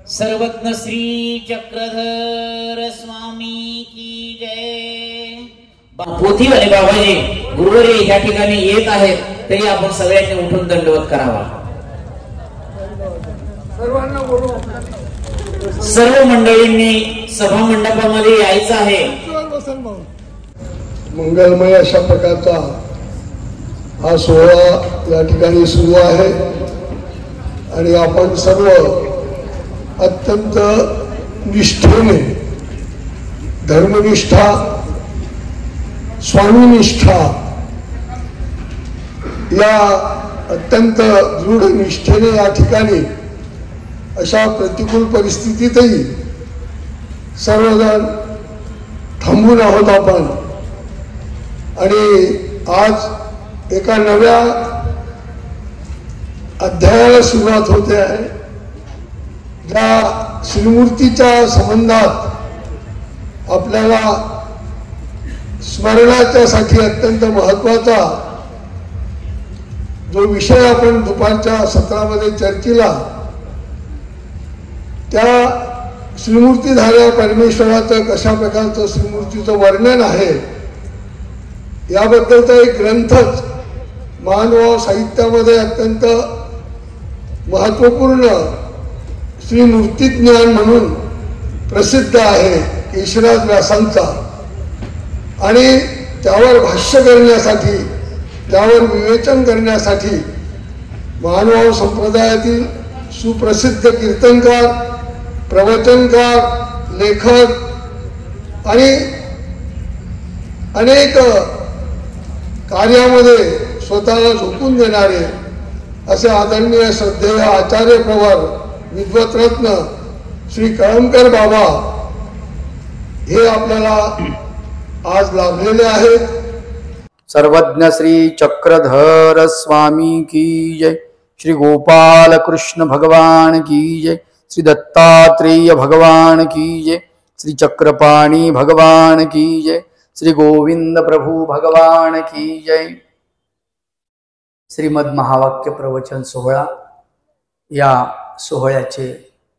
सर्वज्ञ श्री चक्रधर स्वामी की जय। पोथीवाले बाबाजी गुरुवारी या ठिकाणी येत आहेत तरी आपण सगळ्यांनी उठून दंडवत करावा। सर्व मंडळींनी सभा मंडपामध्ये यायचं आहे। मंगलमय अशा प्रकारचा हा सोहळा या ठिकाणी सुरू आहे आणि आपण सर्व अत्यंत निष्ठेने धर्मनिष्ठा स्वामीनिष्ठा या अत्यंत दृढ निष्ठेने या ठिकाणी अशा प्रतिकूल परिस्थितीतही सर्वजण थांबून आहोत आपण आणि आज एका नव्या अध्यायाला सुरुवात होते आहे। ज्या श्रीमूर्तीच्या संबंधात आपल्याला स्मरणाच्यासाठी अत्यंत महत्त्वाचा जो विषय आपण दुपारच्या सत्रामध्ये चर्चेला त्या श्रीमूर्तीधाऱ्या परमेश्वराचं कशा प्रकारचं श्रीमूर्तीचं वर्णन आहे याबद्दलचा एक ग्रंथच मानव साहित्यामध्ये अत्यंत महत्त्वपूर्ण श्रीमूर्ती ज्ञान म्हणून प्रसिद्ध आहे केशराज व्यासांचा आणि त्यावर भाष्य करण्यासाठी त्यावर विवेचन करण्यासाठी मानव संप्रदायातील सुप्रसिद्ध कीर्तनकार प्रवचनकार लेखक आणि अनेक कार्यामध्ये स्वतःला झोकून देणारे असे आदरणीय श्रद्धेय आचार्य प्रवर विद्वतरत्न श्री कळमकर बाबा हे आपल्याला आज लाभलेले आहेत। सर्वज्ञ श्री चक्रधर स्वामी की जय, श्री गोपाल कृष्ण भगवान की जय, श्री दत्तात्रेय भगवान की जय, श्री चक्रपाणी भगवान की जय, श्री गोविंद प्रभु भगवान की जय। श्रीमद महावाक्य प्रवचन सोहळा या सोहळ्याचे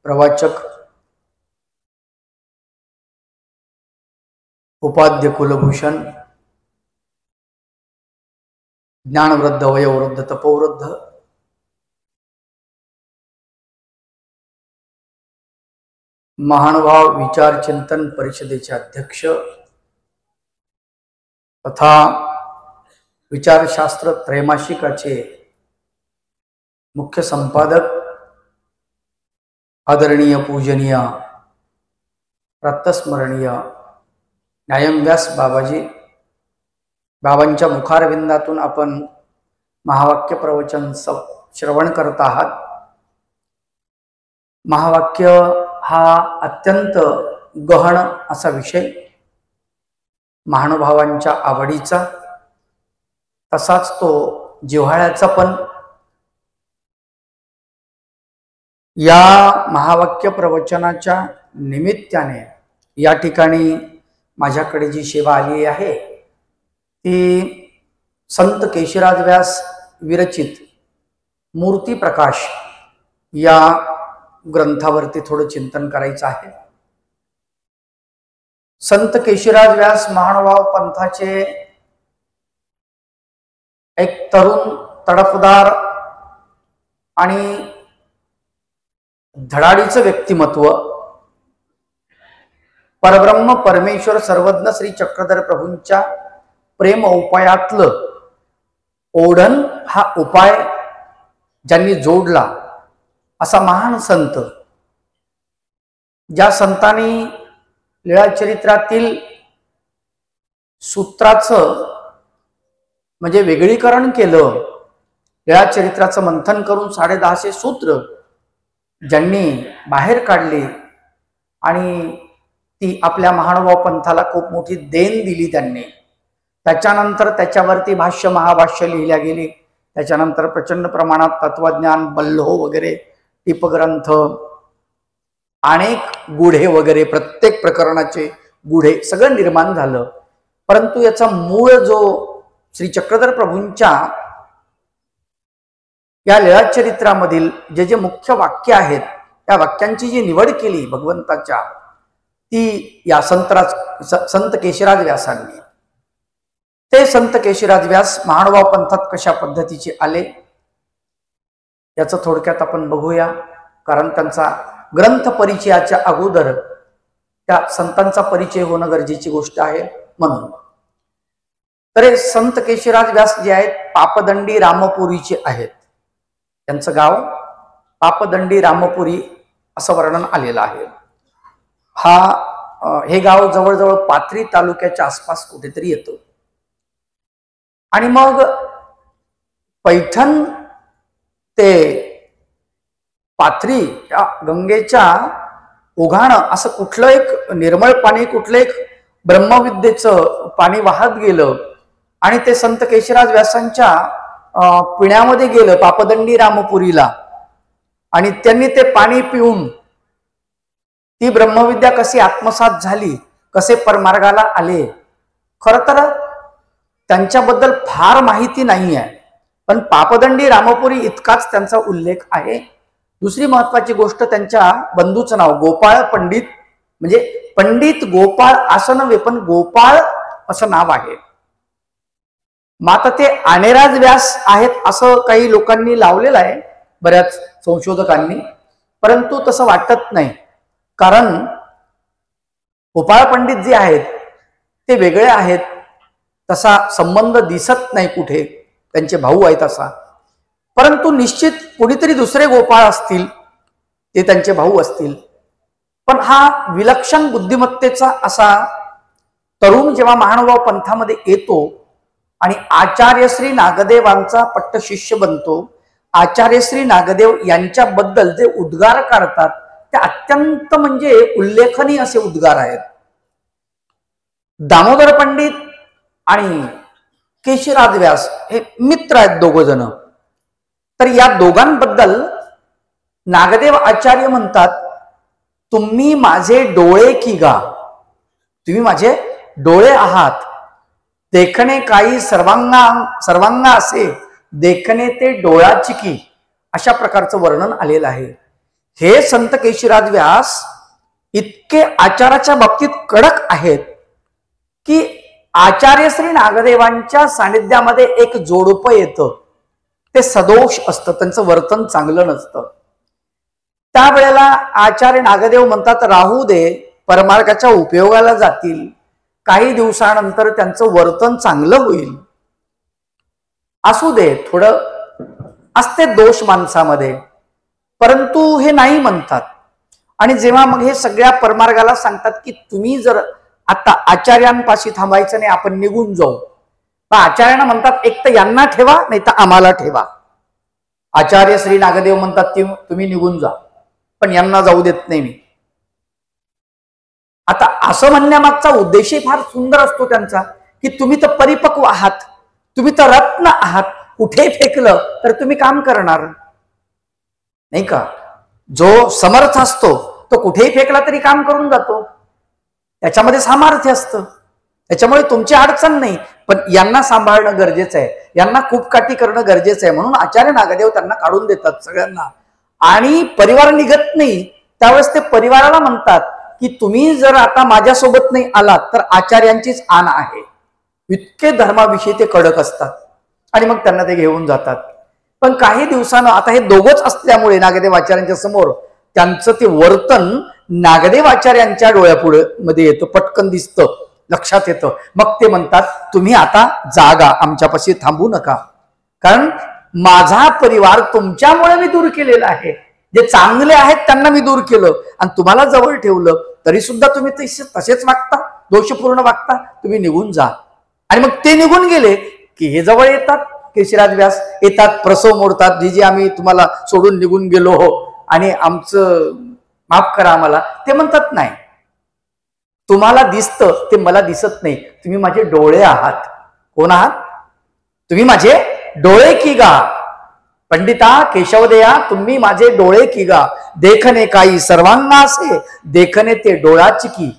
प्रवाचक उपाध्य कुलभूषण ज्ञानवृद्ध वयोवृद्ध तपोवृद्ध महानुभाव विचार चिंतन परिषदेचे अध्यक्ष तथा विचारशास्त्र त्रैमासिकाचे मुख्य संपादक आदरणीय पूजनीय प्रातस्मरणीय न्यायव्यास बाबाजी बाबांच्या मुखारविंदातून आपण महावाक्य प्रवचन श्रवण करत आहात। महावाक्य हा अत्यंत गहन असा विषय महानुभावांच्या आवडीचा तसाच तो जिव्हाळ्याचा पण। या महावाक्य प्रवचनाच्या निमित्ताने या ठिकाणी माझ्याकडे जी सेवा आली आहे ती संत केशराज व्यास विरचित मूर्ती प्रकाश या ग्रंथावरती थोडं चिंतन करायचं आहे। संत केशराज व्यास महानुभाव पंथाचे एक तरुण तडफदार आणि धडाडीचं व्यक्तिमत्व परब्रह्म परमेश्वर सर्वज्ञ श्री चक्रधर प्रभूंच्या प्रेम उपायातलं ओढण हा उपाय ज्यांनी जोडला असा महान संत, ज्या संतांनी लीळाचरित्रातील सूत्राचं म्हणजे वेगळीकरण केलं, लीळाचरित्राचं मंथन करून 10.5 सूत्र ज्यांनी बाहेर काढली आणि ती आपल्या महानुभाव पंथाला खूप मोठी देण दिली त्यांनी। त्याच्यानंतर त्याच्यावरती भाष्य महाभाष्य लिहिल्या गेली, त्याच्यानंतर प्रचंड प्रमाणात तत्वज्ञान बल्हो वगैरे टिपग्रंथ अनेक गुढे वगैरे प्रत्येक प्रकरणाचे गुढे सगळं निर्माण झालं। परंतु याचा मूळ जो श्री चक्रधर प्रभूंच्या या लीळाचरित्रामधील जे जे मुख्य वाक्य आहेत या वाक्यांची जी निवड केली भगवंताच्या, ती या संत केशराज व्यासांनी. ते संत केशराज व्यास महानुभाव पंथात कशा पद्धतीचे आले याचं थोडक्यात आपण बघूया. कारण त्यांचा ग्रंथ परिचयाच्या अगोदर त्या संतांचा परिचय होणं गरजेची गोष्ट आहे. म्हणून तर हे संत केशराज व्यास जे आहेत पापदंडी रामपुरीचे आहेत. त्यांचं गाव पापदंडी रामपुरी असं वर्णन आलेलं आहे. हे गाव जवळजवळ पाथरी तालुक्याच्या आसपास कुठेतरी येतं. आणि मग पैठण ते पाथरी या गंगेच्या ओघाणं असं कुठलं एक निर्मळ पाणी, कुठलं एक ब्रह्मविद्येचं पाणी वाहत गेलं आणि ते संत केशराज व्यासांच्या पिण्यामध्ये गेलं पापदंडी रामपुरीला. आणि त्यांनी ते पाणी पिऊन ती ब्रह्मविद्या कशी आत्मसात झाली, कसे परमार्गाला आले, खरं तर त्यांच्याबद्दल फार माहिती नाही आहे. पण पापदंडी रामपुरी इतकाच त्यांचा उल्लेख आहे. दुसरी महत्वाची गोष्ट, त्यांच्या बंधूचं नाव गोपाळ पंडित, म्हणजे पंडित गोपाळ असं नव्हे पण गोपाळ असं नाव आहे. मात्र ते आनेराज व्यास आहेत असं काही लोकांनी लावलेलं आहे, बऱ्याच संशोधकांनी, परंतु तसं वाटत नाही. कारण गोपाळ पंडित जे आहेत ते वेगळे आहेत, तसा संबंध दिसत नाही कुठे, त्यांचे भाऊ आहेत असा. परंतु निश्चित कुणीतरी दुसरे गोपाळ असतील, ते त्यांचे भाऊ असतील. पण हा विलक्षण बुद्धिमत्तेचा असा तरुण जेव्हा महानुभाव पंथामध्ये येतो आणि आचार्य श्री नागदेवांचा पट्ट शिष्य बनतो, आचार्य श्री नागदेव यांच्याबद्दल जे उद्गार काढतात ते अत्यंत म्हणजे उल्लेखनीय असे उद्गार आहेत. दामोदर पंडित आणि केशराज व्यास हे मित्र आहेत दोघ जण. तर या दोघांबद्दल नागदेव आचार्य म्हणतात, तुम्ही माझे डोळे की गा, तुम्ही माझे डोळे आहात. देखणे काही सर्वांगा असे, देखणे ते डोळाची की, अशा प्रकारचं वर्णन आलेलं आहे. हे संत केशराज व्यास इतके आचाराच्या बाबतीत कडक आहेत की आचार्य श्री नागदेवांच्या सानिध्यामध्ये एक जोडपं येतं, ते सदोष असतं, त्यांचं वर्तन चांगलं नसतं. त्यावेळेला आचार्य नागदेव म्हणतात, राहू दे, परमार्गाच्या उपयोगाला जातील, काही दिवसानंतर त्यांचं वर्तन चांगलं होईल, असू दे. थोडं असते दोष माणसामध्ये, परंतु हे नाही म्हणतात. आणि जेव्हा मग हे सगळ्या परमार्गाला सांगतात की तुम्ही जर आता आचार्यांपाशी थांबायचं नाही, आपण निघून जाऊ, आचार्यांना म्हणतात एक तर यांना ठेवा नाही तर आम्हाला ठेवा. आचार्य श्री नागदेव म्हणतात तुम्ही निघून जा, पण यांना जाऊ देत नाही मी. आता असं म्हणण्यामागचा उद्देशही फार सुंदर असतो त्यांचा, की तुम्ही तर परिपक्व आहात, तुम्ही तर रत्न आहात, कुठे फेकलं तर तुम्ही काम करणार नाही का. जो समर्थ असतो तो कुठेही फेकला तरी काम करून जातो, त्याच्यामध्ये सामर्थ्य असतं, त्याच्यामुळे तुमची अडचण नाही. पण यांना सांभाळणं गरजेचं आहे, यांना खूप काठी करणं गरजेचं आहे. म्हणून आचार्य नागदेव त्यांना काढून देतात सगळ्यांना. आणि परिवार निघत नाही, त्यावेळेस ते परिवाराला म्हणतात की तुम्ही जर आता माझ्यासोबत नाही आलात तर आचार्यांचीच आण आहे. इतके धर्माविषयी ते कडक असतात. आणि मग त्यांना ते घेऊन जातात. पण काही दिवसानं आता हे दोघच असल्यामुळे नागदेव आचार्यांच्या समोर त्यांचं ते वर्तन नागदेव आचार्यांच्या डोळ्यापुढे मध्ये येतं, पटकन दिसतं, लक्षात येतं. मग ते म्हणतात तुम्ही आता जागा, आमच्यापाशी थांबू नका, कारण माझा परिवार तुमच्यामुळे मी दूर केलेला आहे. जे चांगले आहेत त्यांना मी दूर केलं आणि तुम्हाला जवळ ठेवलं, तरी सुद्धा तुम्ही तसेच वागता, दोषपूर्ण वागता, तुम्ही निघून जा. आणि मग ते निघून गेले की हे जवळ येतात, केशराज व्यास येतात, प्रसव मोडतात, जी आम्ही तुम्हाला सोडून निघून गेलो हो आणि आमचं माफ करा आम्हाला. ते म्हणतात नाही, तुम्हाला दिसतं ते मला दिसत नाही, तुम्ही माझे डोळे आहात. कोण आहात? तुम्ही माझे डोळे की गा, पंडिता केशवदेया, तुम्ही माझे डोळे की गा. देखणे काही सर्वांना असे, देखणे ते डोळाची की,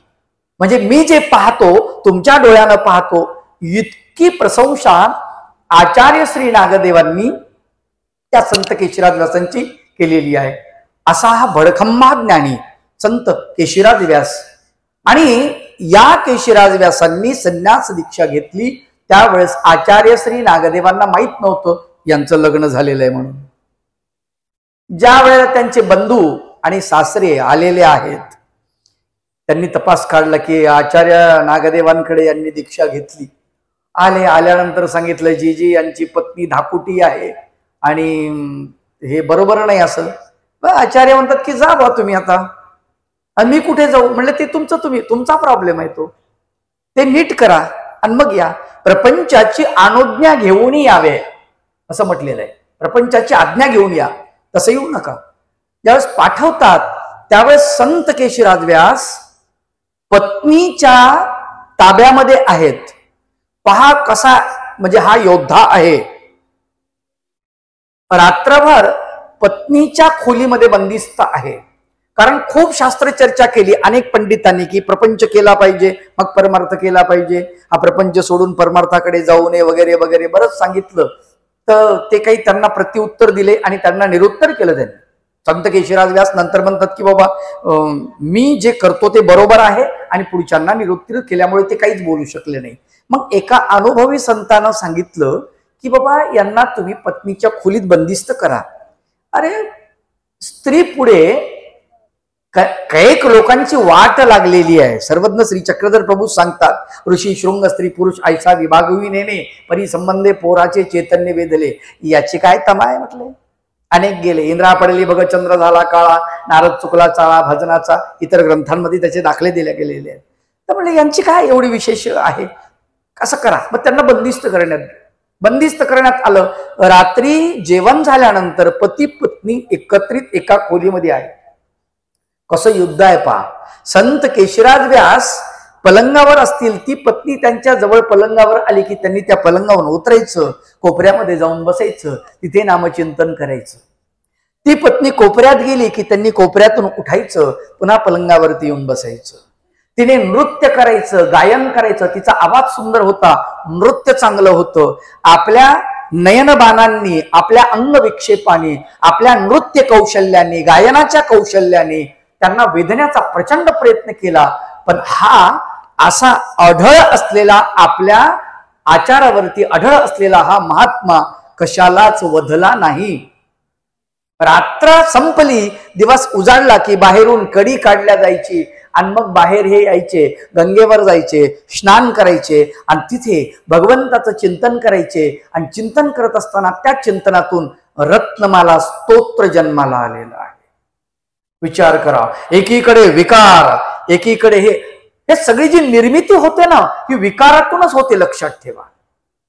म्हणजे मी जे पाहतो तुमच्या डोळ्यानं पाहतो. इतकी प्रशंसा आचार्य श्री नागदेवांनी त्या संत केशराज व्यासांची केलेली आहे. असा हा भडखम्मा ज्ञानी संत केशिराज व्यास. आणि या केशिराज व्यासांनी संन्यास दीक्षा घेतली त्यावेळेस आचार्य श्री नागदेवांना माहित नव्हतं यांचं लग्न झालेलं आहे म्हणून. ज्या वेळेला त्यांचे बंधू आणि सासरे आलेले आहेत त्यांनी तपास काढला की आचार्य नागदेवांकडे यांनी दीक्षा घेतली. आल्यानंतर सांगितलं जी यांची पत्नी धाकुटी आहे आणि हे बरोबर नाही असं. आचार्य म्हणतात की जा बा तुम्ही आता. आणि मी कुठे जाऊ म्हणलं ते तुमचा प्रॉब्लेम आहे तो, ते नीट करा आणि मग या. प्रपंचाची अनुज्ञा घेऊन यावे असं म्हटलेलं आहे. प्रपंचाची आज्ञा घेऊन या, तसं येऊ नका. ज्यावेळेस पाठवतात त्यावेळेस संत केशिराज व्यास पत्नीच्या ताब्यामध्ये आहेत. पहा कसा म्हणजे हा योद्धा आहे. रात्रभर पत्नीच्या खोलीमध्ये बंदिस्त आहे. कारण खूप शास्त्र चर्चा केली अनेक पंडितांनी की प्रपंच केला पाहिजे मग परमार्थ केला पाहिजे, हा प्रपंच सोडून परमार्थाकडे जाऊ नये वगैरे वगैरे बरंच सांगितलं. तर ते काही त्यांना प्रत्युत्तर दिले आणि त्यांना निरुत्तर केलं त्यांनी. संत केशिराज व्यास नंतर म्हणतात की बाबा मी जे करतो ते बरोबर आहे आणि पुढच्यांना निरुत्तर केल्यामुळे ते काहीच बोलू शकले नाही. मग एका अनुभवी संतानं सांगितलं की बाबा यांना तुम्ही पत्नीच्या खोलीत बंदिस्त करा. अरे स्त्री पुढे कैक लोकांची वाट लागलेली आहे. सर्वज्ञ श्री चक्रधर प्रभू सांगतात ऋषी शृंग स्त्री पुरुष ऐसा विभागवी नेणे परी संबंधे पोराचे चैतन्य वेधले. याची काय तमाय म्हटले. अनेक गेले. इंद्रा पडली भगचंद्र झाला काळा, नारद चुकला चाळा भजनाचा, इतर ग्रंथांमध्ये त्याचे दाखले दिले गेलेले आहेत. तर म्हणजे यांची काय एवढी विशेष आहे, कसं करा. मग त्यांना बंदिस्त करण्यात आलं. रात्री जेवण झाल्यानंतर पती पत्नी एकत्रित एका खोलीमध्ये आहे. कसं युद्ध आहे पहा. संत केशिराज व्यास पलंगावर असतील, ती पत्नी त्यांच्या जवळ पलंगावर आली की त्यांनी त्या पलंगावर उतरायचं, कोपऱ्यामध्ये जाऊन बसायचं, तिथे नामचिंतन करायचं. ती पत्नी कोपऱ्यात गेली की त्यांनी कोपऱ्यातून उठायचं, पुन्हा पलंगावरती येऊन बसायचं. तिने नृत्य करायचं, गायन करायचं. तिचा आवाज सुंदर होता, नृत्य चांगलं होतं. आपल्या नयनबाणांनी, आपल्या अंगविक्षेपाने, आपल्या नृत्य कौशल्याने, गायनाच्या कौशल्याने त्यांना वेधण्याचा प्रचंड प्रयत्न केला. पण हा असा अढळ असलेला, आपल्या आचारावरती अढळ असलेला हा महात्मा कशालाच वधला नाही. रात्र संपली, दिवस उजाडला की बाहेरून कडी काढल्या जायची आणि मग बाहेर हे यायचे, गंगेवर जायचे, स्नान करायचे आणि तिथे भगवंताचं चिंतन करायचे. आणि चिंतन करत असताना त्या चिंतनातून रत्नमाला स्तोत्र जन्माला आलेला आहे. विचार करा, एकीकडे विकार, एकीकडे हे सगळी जी निर्मिती होते ना ही विकारातूनच होते. लक्षात ठेवा,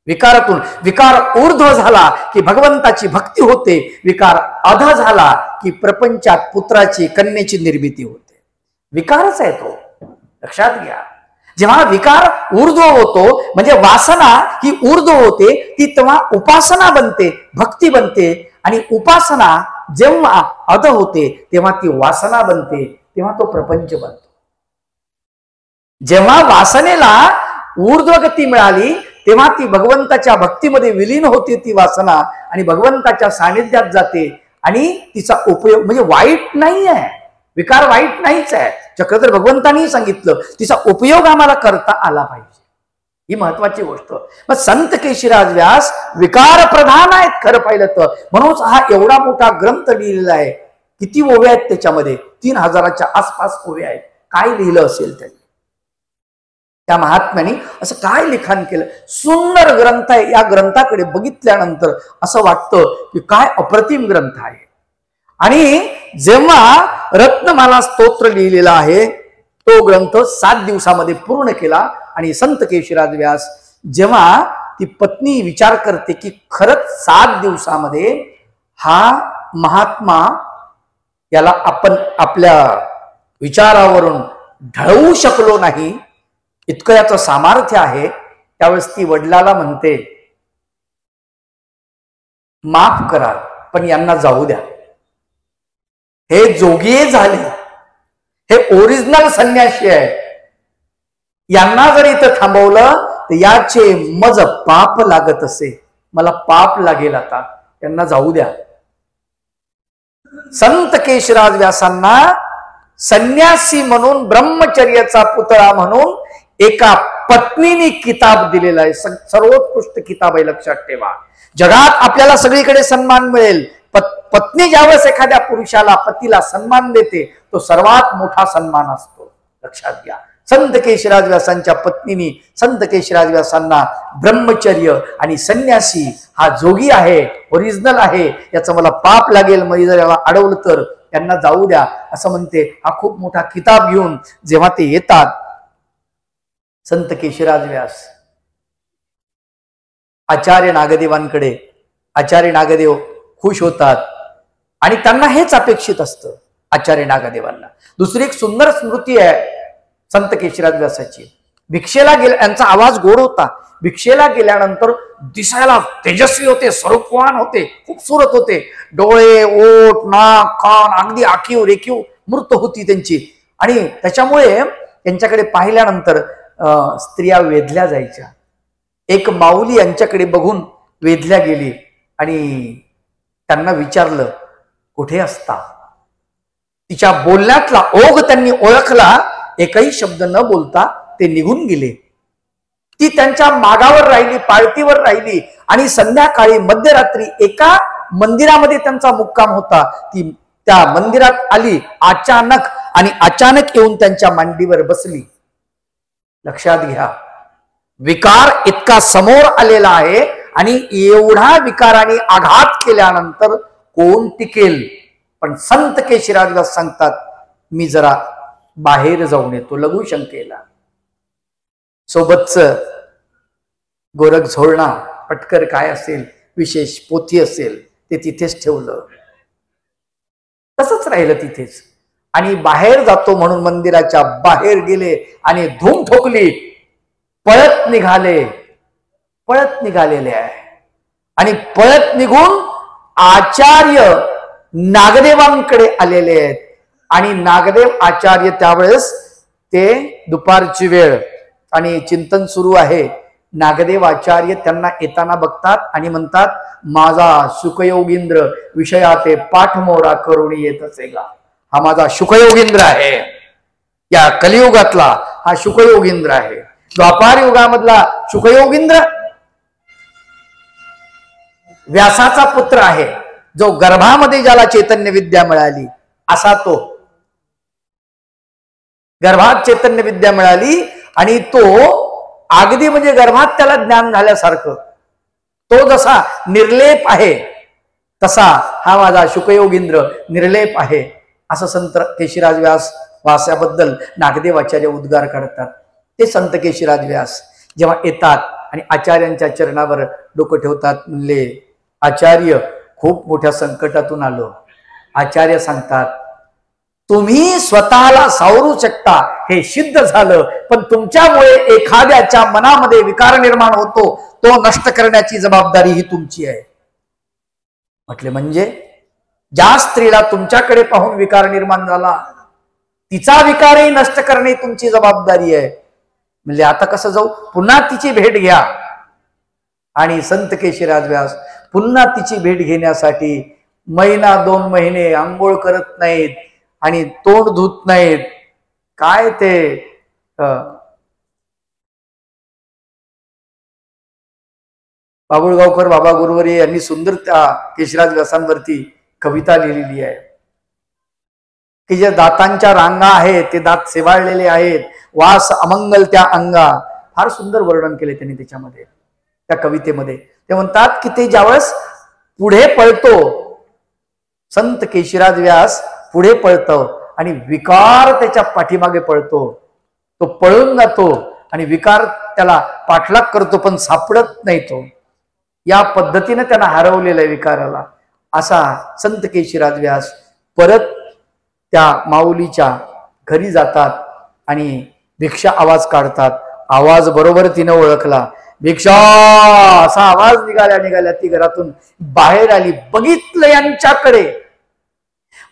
विकारातून. विकार ऊर्ध्व झाला की भगवंताची भक्ती होते, विकार अध झाला की प्रपंचात पुत्राची कन्येची निर्मिती होते. विकारच आहे तो, लक्षात घ्या. जेव्हा विकार ऊर्ध्व होतो म्हणजे वासना ही ऊर्ध्व होते, ती तेव्हा उपासना बनते, भक्ती बनते. आणि उपासना जेव्हा अध होते तेव्हा ती वासना बनते, तेव्हा तो प्रपंच बनतो. जेव्हा वासनेला ऊर्ध्वगती मिळाली तेव्हा ती भगवंताच्या भक्तीमध्ये विलीन होते ती वासना आणि भगवंताच्या सानिध्यात जाते आणि तिचा उपयोग म्हणजे वाईट नाही आहे, विकार वाईट नाहीच आहे. चक्रधर भगवंतांनी सांगितलं तिचा उपयोग आम्हाला करता आला पाहिजे, ही महत्वाची गोष्ट. मग संत केशिराज व्यास विकार प्रधान आहेत खरं पाहिलं तर. म्हणून हा एवढा मोठा ग्रंथ लिहिलेला आहे. किती ओव्या आहेत त्याच्यामध्ये? 3000च्या आसपास ओव्या आहेत. काय लिहिलं असेल त्यांनी, त्या महात्म्याने असं काय लिखाण केलं. सुंदर ग्रंथ आहे. या ग्रंथाकडे बघितल्यानंतर असं वाटतं की काय अप्रतिम ग्रंथ आहे. आणि जेव्हा रत्नमाला स्तोत्र लिहिलेला आहे तो ग्रंथ 7 दिवसामध्ये पूर्ण केला. आणि संत केशिराज व्यास जेव्हा ती पत्नी विचार करते की खरंच 7 दिवसामध्ये हा महात्मा याला आपण आपल्या विचारावरून ढळवू शकलो नाही, इतकं याचं सामर्थ्य आहे, त्यावेळेस ती वडिलाला म्हणते माफ करा पण यांना जाऊ द्या. हे जोगिये झाले, हे ओरिजिनल संन्यासी आहे, यांना जर इथं थांबवलं तर याचे मज पाप लागत असे, मला पाप लागेल, आता त्यांना जाऊ द्या. संत केशराज व्यासांना संन्यासी म्हणून, ब्रह्मचर्याचा पुतळा म्हणून एका पत्नीने किताब दिलेला आहे. सर्वोत्कृष्ट किताब आहे, लक्षात ठेवा. जगात आपल्याला सगळीकडे सन्मान मिळेल, पत्नी ज्यावेळेस एखाद्या पुरुषाला, पतीला सन्मान देते, तो सर्वात मोठा सन्मान असतो. लक्षात घ्या. संत केशराज व्यासांच्या पत्नीने संत केशराज व्यासांना ब्रह्मचर्य आणि संन्यासी हा जोगी आहे, ओरिजिनल आहे, याचं मला पाप लागेल, मी जर याला अडवलं तर त्यांना जाऊ द्या असं म्हणते. हा खूप मोठा किताब घेऊन जेव्हा ते येतात, संत केशराज व्यास आचार्य नागदेवांकडे, आचार्य नागदेव खुश होतात आणि त्यांना हेच अपेक्षित असतं आचार्य नागदेवांना. दुसरी एक सुंदर स्मृती आहे संत केशराज व्यासाची. भिक्षेला गेल्या, यांचा आवाज गोड होता, भिक्षेला गेल्यानंतर दिसायला तेजस्वी होते, स्वरूपवान होते, खूपसूरत होते. डोळे, ओठ, नाक, कान अगदी आखीव रेखीव मूर्त होती त्यांची. आणि त्याच्यामुळे त्यांच्याकडे पाहिल्यानंतर स्त्रिया वेधल्या जायच्या. एक माऊली यांच्याकडे बघून वेधल्या गेली आणि त्यांना विचारलं, कुठे असता? तिच्या बोलण्यातला ओघ त्यांनी ओळखला. एकही शब्द न बोलता ते निघून गेले. ती त्यांच्या मागावर राहिली, पाळतीवर राहिली. आणि संध्याकाळी मध्यरात्री एका मंदिरामध्ये त्यांचा मुक्काम होता. ती त्या मंदिरात आली अचानक, आणि अचानक येऊन त्यांच्या मांडीवर बसली. लक्षात घ्या, विकार इतका समोर आलेला आहे आणि एवढा विकाराने आघात केल्यानंतर कोण टिकेल? पण संत केशराज सांगतात, मी जरा बाहेर जाऊन येतो लघुशंकेला. सोबतच गोरख झोळणा, पटकर काय असेल, विशेष पोथी असेल ते तिथेच ठेवलं, तसंच राहिलं तिथेच. आणि बाहेर जातो म्हणून मंदिराच्या बाहेर गेले आणि धूम ठोकली. पळत निघालेले आहे. आणि पळत निघून आचार्य नागदेवांकडे आलेले आहेत. आणि नागदेव आचार्य त्यावेळेस, ते दुपारची वेळ आणि चिंतन सुरू आहे. नागदेव आचार्य त्यांना येताना बघतात आणि म्हणतात, माझा शुकयोगींद्र विषयाते पाठमोरा करून येत असेगा. हा माझा शुकयोगींद्र आहे, या कलियुगातला हा शुकयोगींद्र आहे. द्वापार युगामधला शुकयोगींद्र व्यासाचा पुत्र आहे, जो गर्भामध्ये ज्याला चैतन्य विद्या मिळाली असा तो. गर्भात चैतन्य विद्या मिळाली आणि तो अगदी म्हणजे गर्भात त्याला ज्ञान झाल्यासारखं, तो जसा निर्लेप आहे तसा हा माझा शुकयोगींद्र निर्लेप आहे, असं संत केशराज व्यास वास्याबद्दल नागदेव आचार्य उद्गार काढतात. ते संत केशराज व्यास जेव्हा येतात आणि आचार्यांच्या चरणावर डोकं ठेवतात, म्हणले, आचार्य खूप मोठ्या संकटातून आलो. आचार्य सांगतात, तुम्ही स्वतःला सावरू शकता हे सिद्ध झालं, पण तुमच्यामुळे एखाद्याच्या मनामध्ये विकार निर्माण होतो, तो नष्ट करण्याची जबाबदारी ही तुमची आहे. म्हटले, म्हणजे ज्या स्त्रीला तुमच्याकडे पाहून विकार निर्माण झाला, तिचा विकारही नष्ट करणे तुमची जबाबदारी आहे. म्हणजे आता कसं जाऊ? पुन्हा तिची भेट घ्या. आणि संत केशराज व्यास पुन्हा तिची भेट घेण्यासाठी महिना 2 महिने आंघोळ करत नाहीत आणि तोंड धुत नाहीत. काय ते बाबुळगावकर बाबा गुरुवरे यांनी सुंदर त्या केशराज व्यासांवरती कविता लिहिलेली आहे की जे दातांच्या रांगा आहेत ते दात सेवाळलेले आहेत, वास अमंगल त्या अंगा. फार सुंदर वर्णन केले त्यांनी त्याच्यामध्ये, त्या कवितेमध्ये. ते म्हणतात की ते ज्यावेळेस पुढे पळतो, संत केशराज व्यास पुढे पळतो आणि विकार त्याच्या पाठीमागे पळतो. तो पळून जातो आणि विकार त्याला पाठलाग करतो, पण सापडत नाही तो. या पद्धतीने त्यांना हरवलेला आहे विकाराला. असा संत केशराज व्यास परत त्या माऊलीच्या घरी जातात आणि भिक्षा आवाज काढतात. आवाज बरोबर तिनं ओळखला, भिक्षा असा आवाज निघाल्या ती घरातून बाहेर आली. बघितलं यांच्याकडे,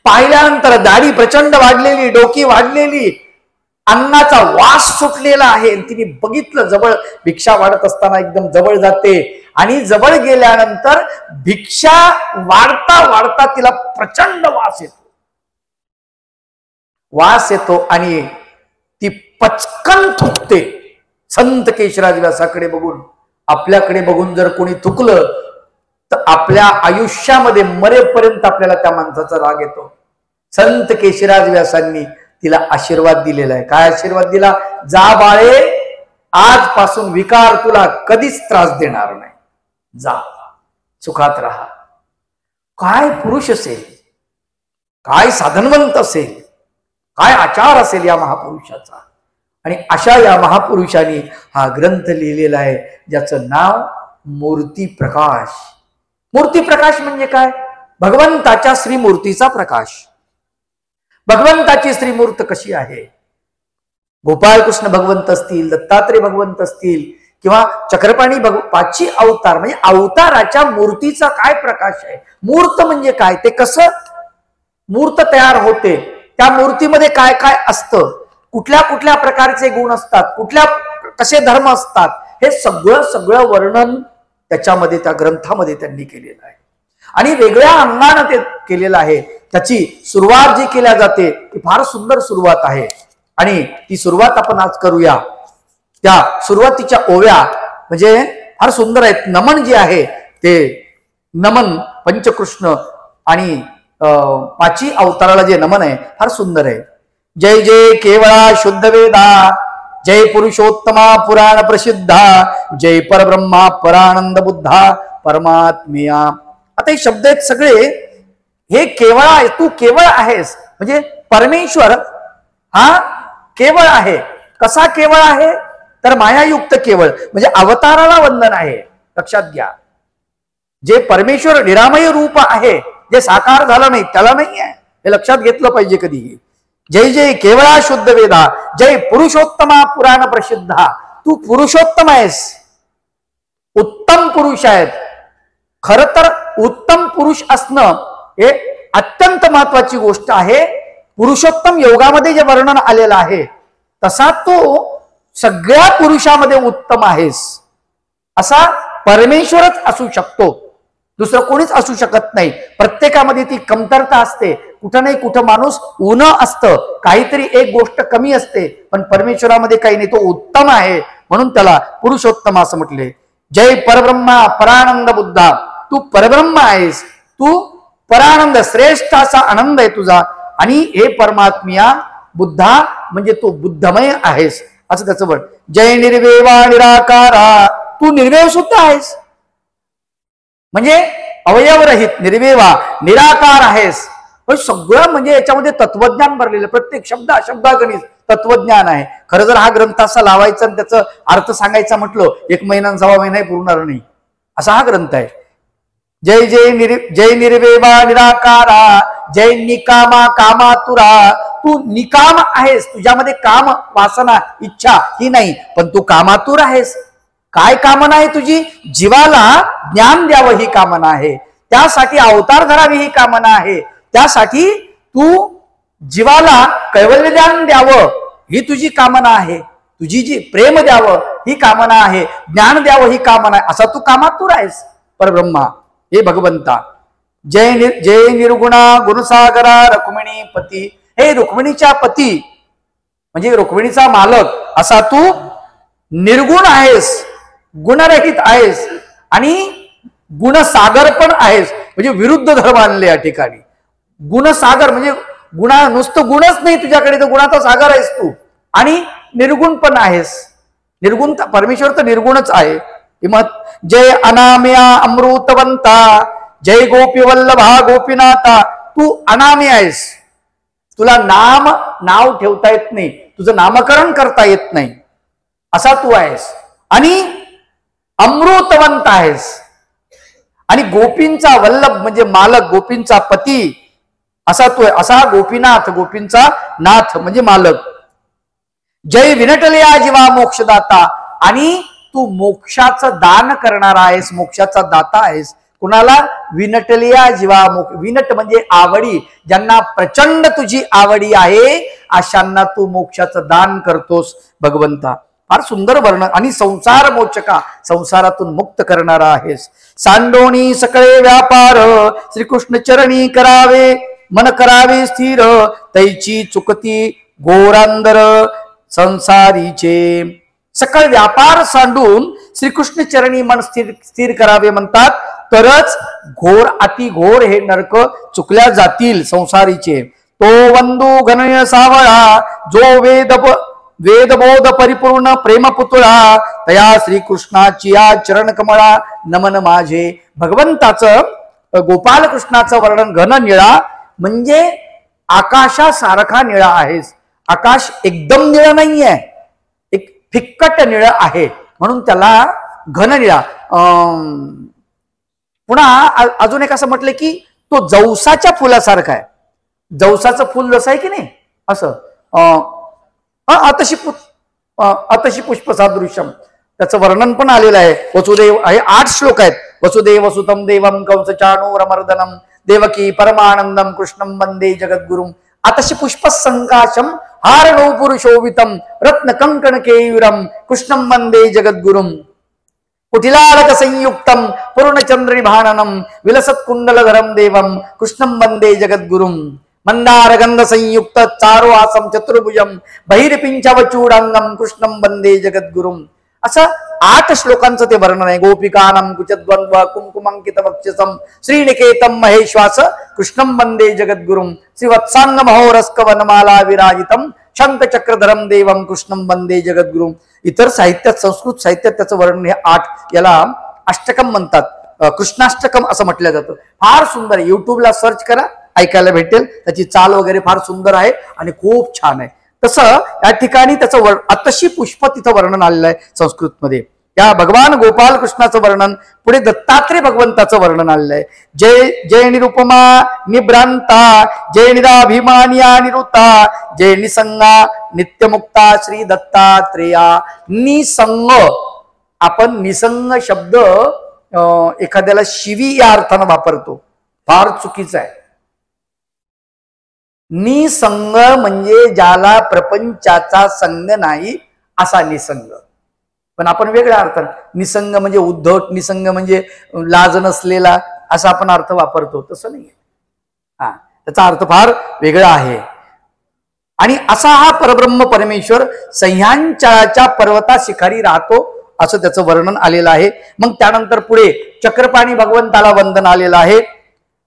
पाहिल्यानंतर दाढी प्रचंड वाढलेली, डोकी वाढलेली, अन्नाचा वास सुटलेला आहे. तिने बघितलं, जवळ भिक्षा वाढत असताना एकदम जवळ जाते आणि जवळ गेल्यानंतर भिक्षा वाढता वाढता तिला प्रचंड वास येतो आणि ती पचकन थुकते. संत केशराज व्यासाकडे बघून, आपल्याकडे बघून जर कोणी थुकलं तर आपल्या आयुष्यामध्ये मरेपर्यंत आपल्याला त्या माणसाचा राग येतो. संत केशराज व्यासांनी तिला आशीर्वाद दिलेला आहे. काय आशीर्वाद दिला? जा बाळे, आजपासून विकार तुला कधीच त्रास देणार नाही, जा सुखात राहा. काय पुरुष असेल, काय साधनवंत असेल, काय आचार असेल या महापुरुषाचा. आणि अशा या महापुरुषांनी हा ग्रंथ लिहिलेला आहे, ज्याचं नाव मूर्ती प्रकाश. मूर्ती प्रकाश म्हणजे काय? भगवंताच्या श्रीमूर्तीचा प्रकाश. भगवंताची श्रीमूर्त कशी आहे? गोपाळकृष्ण भगवंत असतील, दत्तात्रय भगवंत असतील किंवा चक्रपाणी 5 अवतार, म्हणजे अवताराच्या मूर्तीचा काय प्रकाश आहे? मूर्त म्हणजे काय? ते कसं मूर्त तयार होते, त्या मूर्तीमध्ये काय काय असतं, कुठल्या कुठल्या प्रकारचे गुण असतात, कसे धर्म असतात, हे सगळं वर्णन त्याच्यामध्ये, त्या ग्रंथामध्ये त्यांनी केलेलं आहे. आणि वेगळ्या अंगाने ते केलेलं आहे. त्याची सुरुवात जी केल्या जाते ती फार सुंदर सुरुवात आहे. आणि ती सुरुवात आपण आज करूया. त्या सुरुवातीच्या ओव्या म्हणजे फार सुंदर आहेत. नमन जे आहे ते नमन पंचकृष्ण आणि 5 अवताराला जे नमन आहे फार सुंदर आहे. जय जय केवळा शुद्ध वेदा, जय पुरुषोत्तमा पुराण प्रसिद्धा, जय परब्रह्मा परानंद बुद्धा परमात्म्या. आता हे शब्द आहेत सगळे, हे केवळ आहे, तू केवळ आहेस. म्हणजे परमेश्वर हा केवळ आहे. कसा केवळ आहे? तर मायायुक्त केवळ, म्हणजे अवताराला वंदन आहे. लक्षात घ्या, जे परमेश्वर निरामय रूप आहे, जे साकार झालं नाही त्याला नाही आहे, हे लक्षात घेतलं पाहिजे कधीही. जय जय केवळा शुद्ध वेदा, जय पुरुषोत्तमा पुराण प्रसिद्धा. तू पुरुषोत्तम आहेस, उत्तम पुरुष आहेत. खर तर उत्तम पुरुष असणं हे अत्यंत महत्वाची गोष्ट आहे. पुरुषोत्तम योगामध्ये जे वर्णन आलेलं आहे तसा तो सगळ्या पुरुषामध्ये उत्तम आहेस, असा परमेश्वरच असू शकतो, दुसरं कोणीच असू शकत नाही. प्रत्येकामध्ये ती कमतरता असते, कुठं नाही कुठं माणूस उणं असतं, काहीतरी एक गोष्ट कमी असते, पण परमेश्वरामध्ये काही नाही, तो उत्तम आहे म्हणून त्याला पुरुषोत्तम असं म्हटले. जय परब्रह्मा परानंद बुद्धा, तू परब्रह्म आहेस, तू परानंद श्रेष्ठ असा आनंद आहे तुझा. आणि हे परमात्म्या बुद्धा म्हणजे तू बुद्धमय आहेस असं त्याचं म्हण. जय निर्वेवा निराकारा, तू निर्वेव सुद्धा आहेस, म्हणजे अवयवरहित निर्वेवा निराकार आहेस. पण सगळं म्हणजे याच्यामध्ये तत्वज्ञान भरलेलं, प्रत्येक शब्दागणित तत्वज्ञान आहे. खरं जर हा ग्रंथ असा लावायचा आणि त्याचा अर्थ सांगायचा म्हटलं 1 महिना 1.25 महिना पुरणार नाही, असा हा ग्रंथ आहे. जय जय निर्वेवा निराकारा, जय निकामा कामातुरा, तू निकाम आहेस, तुझ्यामध्ये काम वासना इच्छा ही नाही, पण तू कामातुर आहेस. काय कामना आहे तुझी? जीवाला ज्ञान द्यावं ही कामना आहे, त्यासाठी अवतार धरावी ही कामना आहे, त्यासाठी तू जीवाला कैवल्य ज्ञान द्यावं ही तुझी कामना आहे, तुझी जी प्रेम द्यावं ही कामना आहे, ज्ञान द्यावं ही कामना आहे, असा तू कामातुर आहेस परब्रह्मा. हे भगवंता जय निर्गुणा गुणसागरा रुक्मिणी पती, हे रुक्मिणीच्या पती म्हणजे रुक्मिणीचा मालक असा तू निर्गुण आहेस, गुणरहित आहेस आणि गुणसागर पण आहेस. म्हणजे विरुद्ध धर्म आणले या ठिकाणी. गुणसागर म्हणजे नुसतं गुणच नाही तुझ्याकडे, तर गुणाचा सागर आहेस तू, आणि निर्गुण पण आहेस. निर्गुण परमेश्वर तर निर्गुणच आहे. जय अनाम्या अमृतवंता, जय गोपी वल्लभा गोपीनाथा, तू अनामी आहेस, तुला नाव ठेवता येत नाही, तुझं नामकरण करता येत नाही, असा तू आहेस. आणि अमृतवंत आहेस, आणि गोपींचा वल्लभ म्हणजे मालक, गोपींचा पती असा तू आहे, असा गोपीनाथ, गोपींचा नाथ म्हणजे मालक. जय विनटलया जीवा मोक्षदाता, आणि तू मोक्षाचं दान करणारा आहेस, मोक्षाचा दाता आहेस. कुणाला? विनटलिया जीवा विनट म्हणजे आवडी, ज्यांना प्रचंड तुझी आवडी आहे अशांना तू मोक्षाचं दान करतोस भगवंता. फार सुंदर वर्णन. आणि संसार मोचका, संसारातून मुक्त करणारा आहेस. सांडोणी सकळे व्यापार श्रीकृष्ण चरणी करावे, मन करावे स्थिर तैची चुकती घोरांदर संसारीचे. सकळ व्यापार सांडून श्रीकृष्ण चरणी मन स्थिर करावे म्हणतात, तरच घोर अति घोर हे नरक चुकल्या जातील संसारीचे. तो वंदू घनय सावळा जो वेदबोध परिपूर्ण प्रेम पुतळा, तया श्रीकृष्णाची या चरण कमळा नमन माझे. भगवंताचं गोपाल कृष्णाचं वर्णन घन निळा म्हणजे आकाशासारखा निळा आहेस. आकाश एकदम निळा नाहीये, एक फिक्कट निळं आहे म्हणून त्याला घन निळा. पुन्हा अजून एक असं म्हटलं की तो जवसाच्या फुलासारखा आहे. जवसाचं फुल जसं आहे की नाही असं अतशी पुष्प सादृश्यम त्याचं वर्णन पण आलेलं आहे. वसुदेव आहे, 8 श्लोक आहेत. वसुदेव वसुतम देवम कंस चाणूरमर्दनम देवकी परमानंदम कृष्णम वंदे जगद्गुरुम. अतशी पुष्प संकाशम हारणो पुरुषोवितम रत्न कंकण केयुरम कृष्णम वंदे जगद्गुरुम. कुटिलालक संयुक्तम पूर्णचंद्रिभाननम विलसत कुंडलधरम देवम कृष्णम वंदे जगद्गुरुम. मंदार गंध संयुक्त चारो आसम चतुर्भुजम बहिर्पिंचव चूडांगम कृष्णम वंदे जगद्गुरुम. असं 8 श्लोकांचं ते वर्णन आहे. गोपिकानम कुचद्वंद्व कुंकुमांकित वक्षसम श्रीनिकेतम महेश्वास कृष्णम वंदे जगद्गुरुम. श्रीवत्सांग महोरस्क वनमाला विराजितम शंख चक्रधरम देवम कृष्णम वंदे जगद्गुरुम. इतर साहित्यात, संस्कृत साहित्यात त्याचं वर्णन हे 8, याला अष्टकम म्हणतात. कृष्णाष्टकम असं म्हटलं जातं. फार सुंदर आहे, युट्यूबला सर्च करा, ऐकायला भेटेल. त्याची चाल वगैरे फार सुंदर आहे आणि खूप छान आहे. तसं या ठिकाणी त्याचं अतशी पुष्प तिथं वर्णन आलेलं आहे संस्कृतमध्ये. या भगवान गोपाल कृष्णाचं वर्णन पुढे दत्तात्रय भगवंताचं वर्णन आलेलं आहे. जय जय निरुपमा निभ्रांता जय निराभिमानिया निरुता जय निसंगा नित्यमुक्ता श्री दत्तात्रेया. निसंग, आपण निसंग शब्द एखाद्याला शिवी या अर्थानं वापरतो, फार चुकीचं आहे. निसंग म्हणजे ज्याला प्रपंचाचा संग नाही असा निसंग. पण आपण वेगळ्या अर्थात निसंग म्हणजे उद्धट, निसंग म्हणजे लाज नसलेला असा आपण अर्थ वापरतो, तसं नाही. त्याचा अर्थ फार वेगळा आहे. आणि असा हा परब्रह्म परमेश्वर सह्यांच्या पर्वता शिखारी राहतो असं त्याचं वर्णन आलेलं आहे. मग त्यानंतर पुढे चक्रपाणी भगवंताला वंदन आलेलं आहे.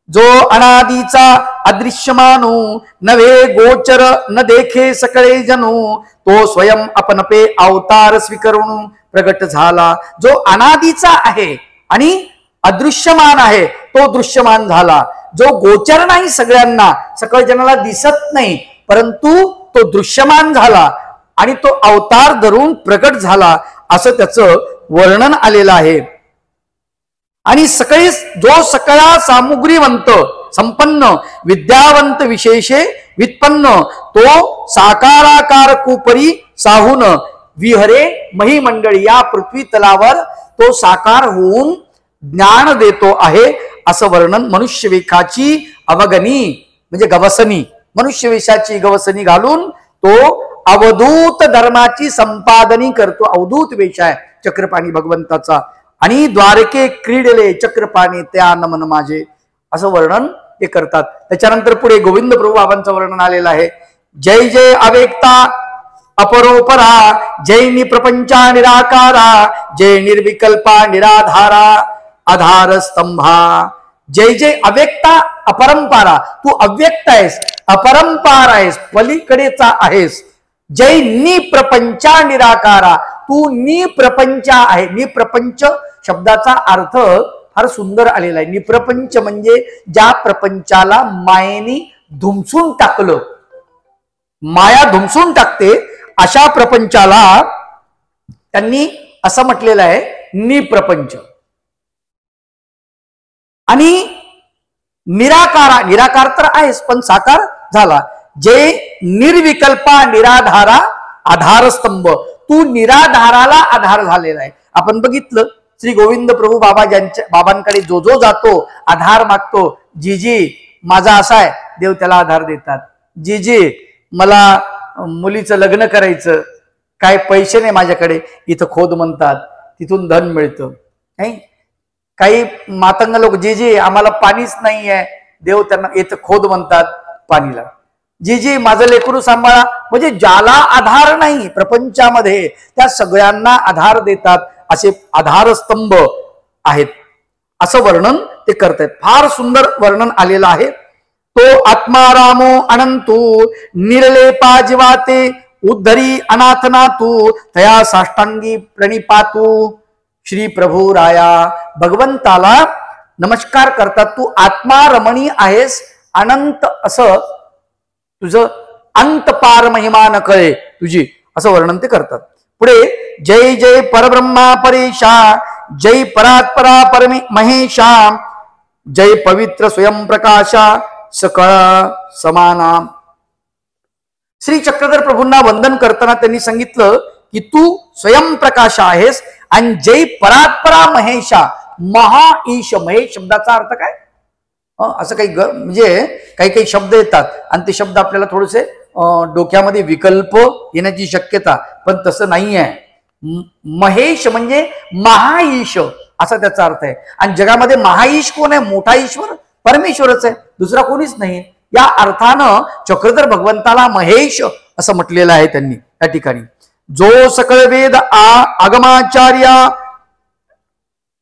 जो अनादीचा अदृश्यमानू नवे गोचर न देखे सकळे जनू, तो स्वयं आपणपे अवतार स्वीकरून प्रगट झाला. जो अनादीचा आहे आणि अदृश्यमान आहे तो दृश्यमान झाला. जो गोचर नाही सगळ्यांना, सकळ जनाला दिसत नाही, परंतु तो दृश्यमान झाला आणि तो अवतार धरून प्रगट झाला असं त्याचं वर्णन आलेलं आहे. आणि सकळी जो सकळा सामुग्रीवंत संपन्न विद्यावंत विशेषे व्युत्पन्न, तो साकाराकार कुपरी साहून विहरे महिमंडळी. या पृथ्वी तलावर तो साकार होऊन ज्ञान देतो आहे असं वर्णन. मनुष्यवेशाची अवगनी म्हणजे गवसनी, मनुष्यवेशाची गवसनी घालून तो अवधूत धर्माची संपादनी करतो. अवधूत वेश आहे चक्रपाणी भगवंताचा. आणि द्वारके क्रीडले चक्रपाणी त्या नमन माझे असं वर्णन ते करतात. त्याच्यानंतर पुढे गोविंद प्रभू बाबांचं वर्णन आलेलं आहे. जय जय अवेक्ता अपरोपरा जय निप्रपंचा निराकारा जय निर्विकल्पा निराधारा आधार स्तंभा. जय जय अव्यक्ता अपरंपारा, तू अव्यक्त आहेस, अपरंपार आहेस, पलीकडेचा आहेस. जय निप्रपंचा निराकारा, तू निप्रपंच आहे. निप्रपंच शब्दाचा अर्थ फार सुंदर आलेला आहे. निप्रपंच म्हणजे ज्या प्रपंचाला मायेने धुमसून टाकलं, माया धुमसून टाकते अशा प्रपंचाला त्यांनी असं म्हटलेलं आहे निप्रपंच. आणि निराकारा, निराकार तर आहेस पण साकार झाला. जे निर्विकल्पा निराधारा आधारस्तंभ, तू निराधाराला आधार झालेला आहे. आपण बघितलं श्री गोविंद प्रभू बाबांकडे जो जो जातो आधार मागतो. जीजी माझा असा आहे, देव त्याला आधार देतात. जीजी मला मुलीचं लग्न करायचं, काय पैसे नाही माझ्याकडे, इथं खोद म्हणतात, तिथून धन मिळतं. नाही, काही मातंग लोक जे आम्हाला पाणीच नाही आहे, देव त्यांना येतं खोद म्हणतात पाणीला. जे माझं लेकरू सांभाळा, म्हणजे ज्याला आधार नाही प्रपंचामध्ये त्या सगळ्यांना आधार देतात असे आधारस्तंभ आहेत, असं वर्णन ते करतायत. फार सुंदर वर्णन आलेलं आहे. तो आत्मारामो अनंतो निर्लेपा जीवाते उद्धरी अनाथनातू तया साष्टांगी प्रणिपातू. श्री प्रभू राया भगवंताला नमस्कार करतात. तू आत्मारमणी आहेस, अनंत असं तुझं अंत पार महिमा न कळे तुझी, असं वर्णन ते करतात. पुढे जय जय परब्रह्मा परेशा, जय परात्परा परमे महेशा, जय पवित्र स्वयंप्रकाशा सकळ समाना. श्री चक्रधर प्रभूंना वंदन करताना त्यांनी सांगितलं की तू स्वयंप्रकाश आहेस आणि जय परात्परा महेशा. महा ईश, महेश शब्दाचा अर्थ काय? असं काही म्हणजे काही शब्द येतात आणि ते शब्द आपल्याला थोडेसे डोक्यामध्ये विकल्प येण्याची शक्यता, पण तसं नाही आहे. महेश म्हणजे महाईश असा त्याचा अर्थ आहे. आणि जगामध्ये महाईश कोण आहे? मोठा ईश्वर परमेश्वरच आहे, दुसरा कोणीच नाही. या अर्थानं चक्रधर भगवंताला महेश असं म्हटलेलं आहे त्यांनी त्या ठिकाणी. जो सकळ वेद आगमाचार्य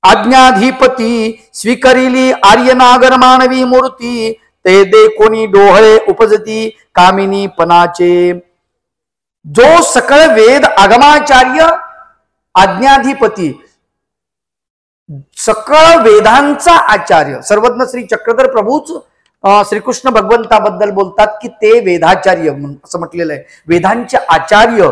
आज्ञाधिपती स्वीकरिली आर्य नागर मानवी मूर्ती, ते दे कोणी डोहळे उपजती कामिनी पणाचे. जो सकळ वेद आगमाचार्य आज्ञाधिपती, सकळ वेदांचा आचार्य, सर्वज्ञ श्री चक्रधर प्रभूच श्रीकृष्ण भगवंताबद्दल बोलतात की ते वेदाचार्य म्हणून असं म्हटलेलं आहे. वेदांचे आचार्य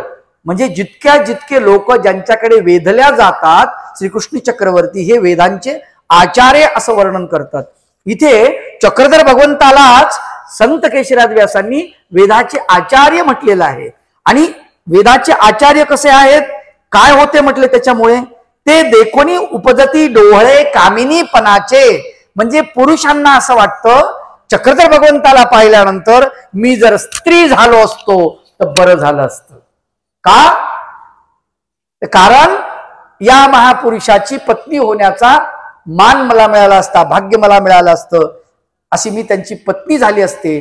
म्हणजे जितके लोक ज्यांच्याकडे वेधल्या जातात, श्रीकृष्ण चक्रवर्ती हे वेदांचे आचार्य असं वर्णन करतात. इथे चक्रधर भगवंतालाच संत केशराज व्यासांनी वेदाचे आचार्य म्हटलेलं आहे. आणि वेदाचे आचार्य कसे आहेत, काय होते म्हटले त्याच्यामुळे? ते देखोनी उपजती डोहळे कामिनीपणाचे. म्हणजे पुरुषांना असं वाटतं चक्रधर भगवंताला पाहिल्यानंतर मी जर स्त्री झालो असतो तर बरं झालं असतं. का? कारण या महापुरुषाची पत्नी होण्याचा मान मला मिळाला असता, भाग्य मला मिळालं असतं, अशी मी त्यांची पत्नी झाली असते.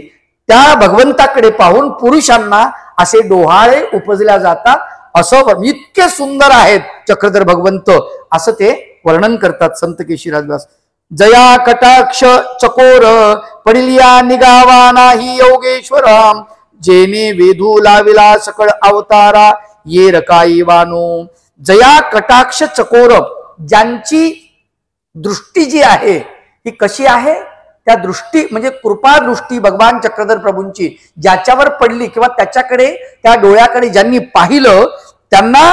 त्या भगवंताकडे पाहून पुरुषांना असे डोहाळे उपजल्या जातात. असं इतके सुंदर आहेत चक्रधर भगवंत असं ते वर्णन करतात संत केशिराज व्यास. जया कटाक्ष चकोर पडिलिया निगावा नाही योगेश्वर, जेने वेधू लाविला सकळ अवतारा ये रकाई वानो. जया कटाक्ष चकोर, ज्यांची दृष्टी जी आहे ती कशी आहे? त्या दृष्टी म्हणजे कृपा दृष्टी भगवान चक्रधर प्रभूंची ज्याच्यावर पडली किंवा त्याच्याकडे त्या डोळ्याकडे ज्यांनी पाहिलं त्यांना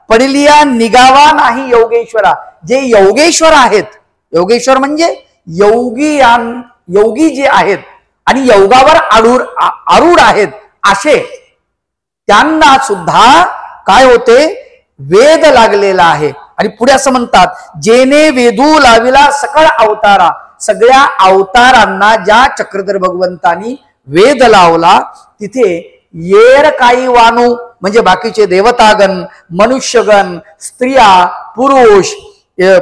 पडिलिया निगावा नाही योगेश्वरा. जे योगेश्वर आहेत, योगेश्वर म्हणजे योगी जे आहेत आणि योगावर आरूढ आहेत असे, त्यांना सुद्धा काय होते? वेद लागलेला आहे. आणि पुढे असं म्हणतात जेने वेधू लाविला सकळ अवतारा. सगळ्या अवतारांना ज्या चक्रधर भगवंतांनी वेद लावला तिथे येर काही वानू म्हणजे बाकीचे देवतागण, मनुष्यगण, स्त्रिया, पुरुष,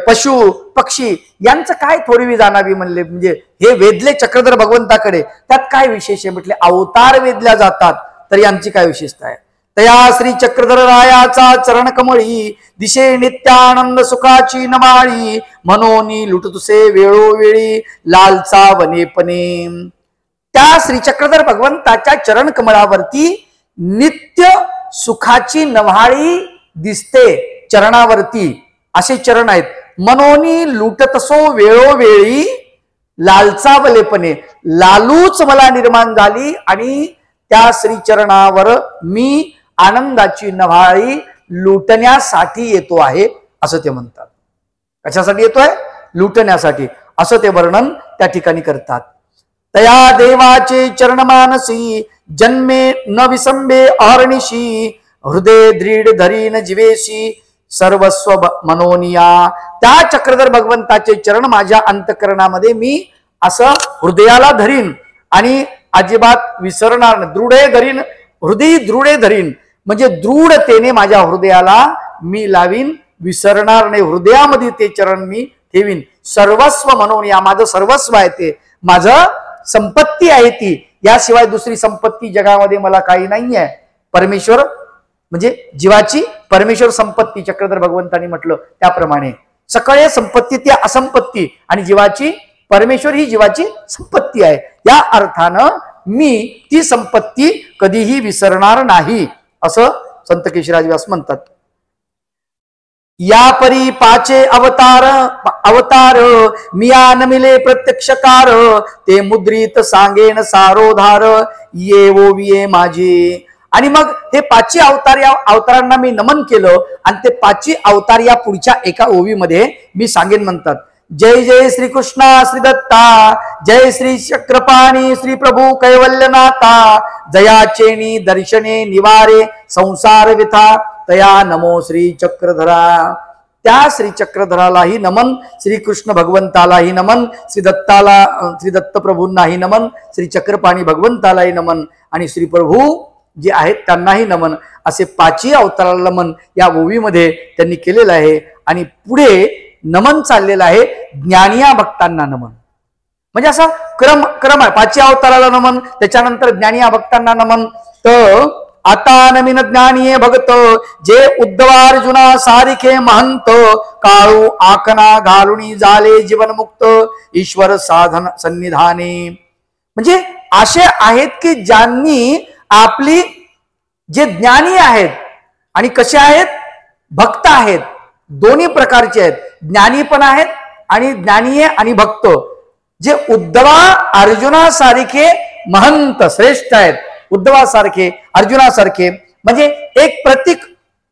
पशु पक्षी यांचं काय थोडवी जाणावी म्हणले. म्हणजे हे वेदले चक्रधर भगवंताकडे, त्यात काय विशेष आहे म्हटले? अवतार वेदल्या जातात, तर यांची काय विशेषता आहे? तया श्री चक्रधर रायाचा चरण कमळी दिशे नित्यानंद सुखाची नमाळी, मनोनी लुटतुसे वेळोवेळी लालचा वनेपणे. त्या श्री चक्रधर भगवंताच्या चरण कमळावरती नित्य सुखाची नव्हाळी दिसते. चरणावरती असे चरण आहेत. मनोनी लुटतसो वेळोवेळी लालचावलेपणे, लालूच मला निर्माण झाली आणि त्या श्रीचरणावर मी आनंदाची नव्हाळी लुटण्यासाठी येतो आहे असं ते म्हणतात. कशासाठी येतोय? लुटण्यासाठी, असं ते वर्णन त्या ठिकाणी करतात. तया देवाचे चरणमानसी जन्मे न विसंबे अहर्निशी, हृदय दृढ धरीन जीवेशी सर्वस्व मनोनिया. त्या चक्रधर भगवंताचे चरण माझ्या अंतकरणामध्ये मी असं हृदयाला धरीन आणि अजिबात विसरणार. दृढे धरीन, हृदय दृढे धरीन म्हणजे दृढतेने माझ्या हृदयाला मी लावीन, विसरणार नाही, हृदयामध्ये ते चरण मी ठेवीन. सर्वस्व म्हणून या माझं सर्वस्व आहे, ते माझं संपत्ती आहे ती, याशिवाय दुसरी संपत्ती जगामध्ये मला काही नाही आहे. परमेश्वर म्हणजे जीवाची परमेश्वर संपत्ती चक्रधर भगवंतांनी म्हटलं त्याप्रमाणे सकळे संपत्ती ती असंपत्ती आणि जीवाची परमेश्वर ही जीवाची संपत्ती आहे. या अर्थानं मी ती संपत्ती कधीही विसरणार नाही असं संत केशवराज व्यास म्हणतात. या परी पाचे अवतार मिया न मिले प्रत्यक्षकार, ते मुद्रित सांगेन सारोधार, ये ओविये माझे. आणि मग हे पाची अवतार, या अवतारांना मी नमन केलं आणि ते पाची अवतार या पुढच्या एका ओवीमध्ये मी सांगेन म्हणतात. जय जय श्री कृष्णा श्री दत्ता, जय श्री चक्रपाणी श्री प्रभू कैवल्यनाथा, जयाचेनी दर्शने निवारे संसार विथा, तया नमो श्री चक्रधरा. त्या श्री चक्रधरालाही नमन, श्री कृष्ण भगवंतालाही नमन, श्री दत्ताला श्री दत्त प्रभूंनाही नमन, श्री चक्रपाणी भगवंतालाही नमन आणि श्री प्रभू जे आहेत त्यांनाही नमन, असे पाचही अवताराला नमन या ओवीमध्ये त्यांनी केलेलं आहे. आणि पुढे नमन चाललेलं आहे ज्ञानिया भक्तांना नमन, म्हणजे असा क्रम आहे. पाचही अवताराला नमन, त्याच्यानंतर ज्ञानिया भक्तांना नमन. तर आता नवीन ज्ञानीये भगत, जे उद्धवार्जुना सारिखे महंत, काळू आखना घालुनी झाले जीवनमुक्त, ईश्वर साधन सन्निधाने. म्हणजे असे आहेत की ज्यांनी आपली जे ज्ञानी आहेत आणि कसे आहेत भक्त आहेत, दोन्ही प्रकारचे आहेत, ज्ञानी पण आहेत आणि ज्ञानीय आणि भक्त, जे उद्धवा अर्जुनासारखे महंत श्रेष्ठ आहेत, उद्धवासारखे अर्जुनासारखे. म्हणजे एक प्रतीक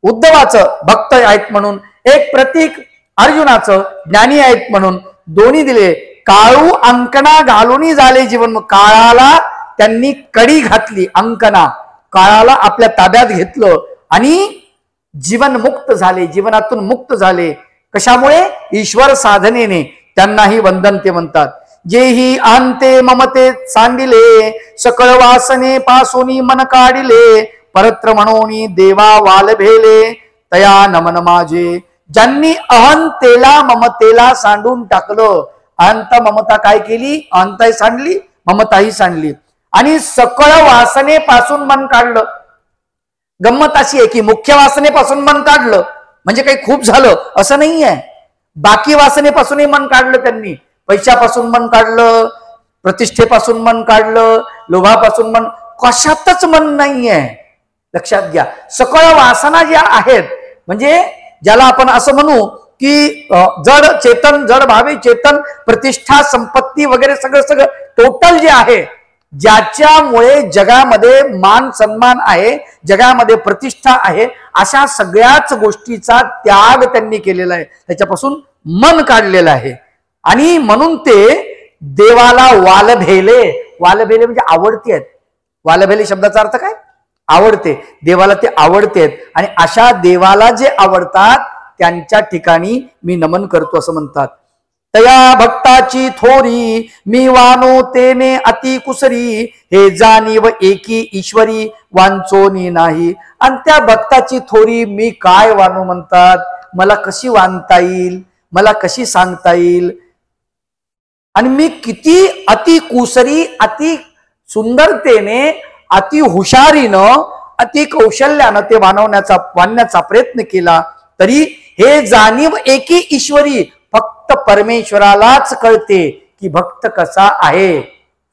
उद्धवाचं भक्त आहेत म्हणून, एक प्रतीक अर्जुनाचं ज्ञानी आहेत म्हणून दोन्ही दिले. काळू अंकना घालून झाले जीवन, काळाला त्यांनी कडी घातली, अंकना काळाला आपल्या ताब्यात घेतलं आणि जीवन मुक्त झाले, जीवनातून मुक्त झाले. कशामुळे? ईश्वर साधनेने. त्यांनाही वंदन ते म्हणतात. जेही आणते ममते सांडिले, सकळ वासने पासोनी मन काढिले, परत्र म्हणोनी देवा वालभेले, तया नमन माझे. ज्यांनी अहंतेला ममतेला सांडून टाकलं, अहंता ममता काय केली? अहंताही सांडली, ममताही सांडली आणि सकळ वासनेपासून मन काढलं. गंमत अशी आहे की मुख्य वासनेपासून मन काढलं म्हणजे काही खूप झालं असं नाही आहे. बाकी वासनेपासूनही मन काढलं त्यांनी. पैशापासून मन काढलं, प्रतिष्ठेपासून मन काढलं, लोभापासून मन, कशातच मन नाही आहे. लक्षात घ्या. सकळ वासना ज्या आहेत म्हणजे ज्याला आपण असं म्हणू की जड चेतन, जड भावी चेतन, प्रतिष्ठा संपत्ती वगैरे सगळं सगळं टोटल जे आहे, ज्याच्यामुळे जगामध्ये मान सन्मान आहे, जगामध्ये प्रतिष्ठा आहे, अशा सगळ्याच गोष्टीचा त्याग त्यांनी केलेला आहे, त्याच्यापासून मन काढलेलं आहे. आणि म्हणून ते देवाला वालभेले. वालभेले म्हणजे आवडते आहेत. वालभेले शब्दाचा अर्थ काय? आवडते. देवाला ते आवडते आणि अशा देवाला जे आवडतात त्यांच्या ठिकाणी मी नमन करतो असं म्हणतात. तया भक्ताची थोरी मी वानो तेने अति कुसरी, हे जाणीव एकी ईश्वरी वांचोनी नाही. आणि त्या भक्ताची थोरी मी काय वानू म्हणतात, मला कशी वानता येईल, मला कशी सांगता येईल. आणि मी किती अति कुसरी, अति सुंदरतेने, अति हुशारीनं, अति कौशल्यानं ते वाणण्याचा प्रयत्न केला तरी हे जाणीव एकी ईश्वरी, फक्त परमेश्वरालाच कळते की भक्त कसा आहे.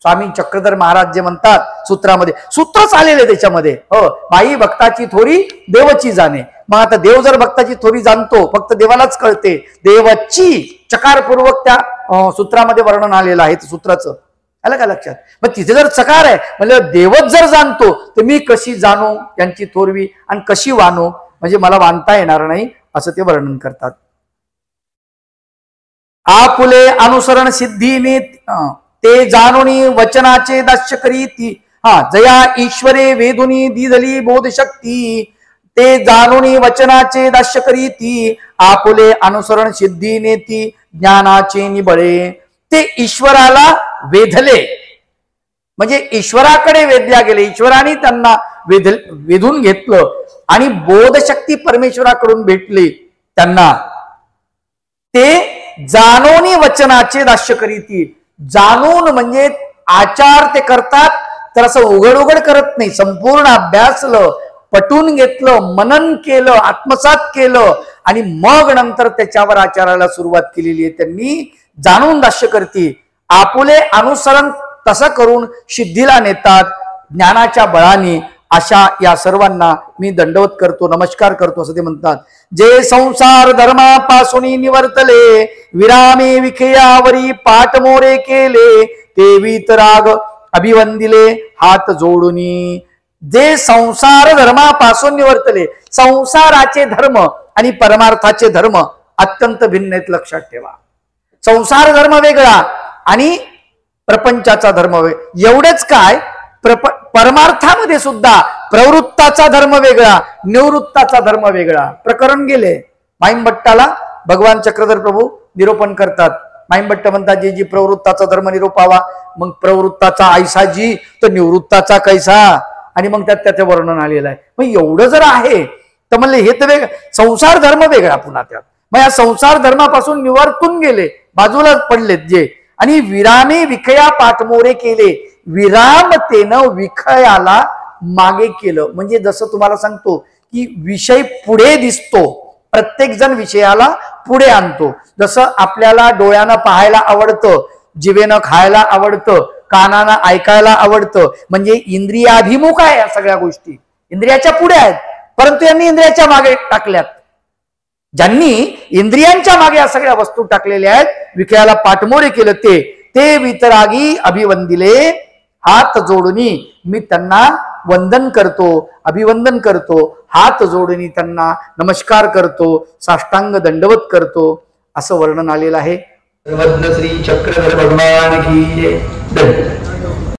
स्वामी चक्रधर महाराज जे म्हणतात सूत्रामध्ये, सूत्रच आलेले त्याच्यामध्ये, हो, बाई भक्ताची थोरी देवची जाणे. मग आता देव जर भक्ताची थोरी जाणतो, फक्त देवालाच कळते, देवची चकारपूर्वक त्या सूत्रामध्ये वर्णन आलेलं आहे सूत्राचं. आलं का लक्षात? मग तिथे जर चकार आहे म्हणजे देवच जर जाणतो तर मी कशी जाणू यांची थोरवी आणि कशी वानू, म्हणजे मला वानता येणार नाही असं ते वर्णन करतात. आपुले अनुसरण सिद्धीने ते जाणुनी वचनाचे दास्य करीती, जया ईश्वरे वेदुनी दिधली बोध शक्ती, ते जाणुनी वचनाचे दास्य करीती, आपुले अनुसरण सिद्धीने ती ज्ञानाचे निबळे. ते ईश्वराला वेधले म्हणजे ईश्वराकडे वेधल्या गेले, ईश्वराने त्यांना वेधून घेतलं आणि बोधशक्ती परमेश्वराकडून भेटली त्यांना, ते जाणून वचनाचे दास्य करीती. जाणून म्हणजे आचार ते करतात, तर असं उघड उघड करत नाही. संपूर्ण अभ्यासलं, पटून घेतलं, मनन केलं, आत्मसात केलं आणि मग नंतर त्याच्यावर आचाराला सुरुवात केलेली आहे त्यांनी. जाणून दास्य करती, आपुले अनुसरण तसं करून सिद्धीला नेतात ज्ञानाच्या बळाने. अशा या सर्वांना मी दंडवत करतो, नमस्कार करतो असं ते म्हणतात. जे संसार धर्मापासून निवर्तले, विरामे विखेयावरी पाठ मोरे केले, ते वीतराग अभिवंदिले हात जोडूनी. जे संसार धर्मापासून निवर्तले, संसाराचे धर्म आणि परमार्थाचे धर्म अत्यंत भिन्न आहेत, लक्षात ठेवा. संसार धर्म वेगळा आणि प्रपंचाचा धर्म वेगळा. एवढेच काय, परमार्थामध्ये सुद्धा प्रवृत्ताचा धर्म वेगळा, निवृत्ताचा धर्म वेगळा. प्रकरण गेले माईमभट्टाला भगवान चक्रधर प्रभू निरूपण करतात. माईमभट्ट म्हणतात जी प्रवृत्ताचा धर्म निरूपावा, मग प्रवृत्ताचा ऐसा जी तर निवृत्ताचा कैसा, आणि मग त्यात त्याचं वर्णन आलेलं आहे. मग एवढं जर आहे तर म्हणले हे तर वेगळं, संसार धर्म वेगळा पुन्हा त्यात. मग या संसार धर्मापासून निवर्तून गेले, बाजूला पडलेत जे, आणि विरामे विखया पाठमोरे केले. विरामतेनं विखयाला मागे केलं. म्हणजे जसं तुम्हाला सांगतो की विषय पुढे दिसतो, प्रत्येक जण विषयाला पुढे आणतो. जसं आपल्याला डोळ्यानं पाहायला आवडतं, जिभेनं खायला आवडतं, कानानं ऐकायला आवडतं, म्हणजे इंद्रियाभिमुख आहे या सगळ्या गोष्टी, इंद्रियाच्या पुढे आहेत. परंतु यांनी इंद्रियाच्या मागे टाकल्यात. ज्यांनी इंद्रियांच्या मागे या सगळ्या वस्तू टाकलेल्या आहेत, विषयाला पाठमोरे केलं, ते वितरागी अभिवंदिले हात जोडूनी. मी त्यांना वंदन करतो, अभिवंदन करतो, हात जोडूनी त्यांना नमस्कार करतो, साष्टांग दंडवत करतो, असं वर्णन आलेलं आहे. सर्वज्ञ श्री चक्रधर भगवान की जय.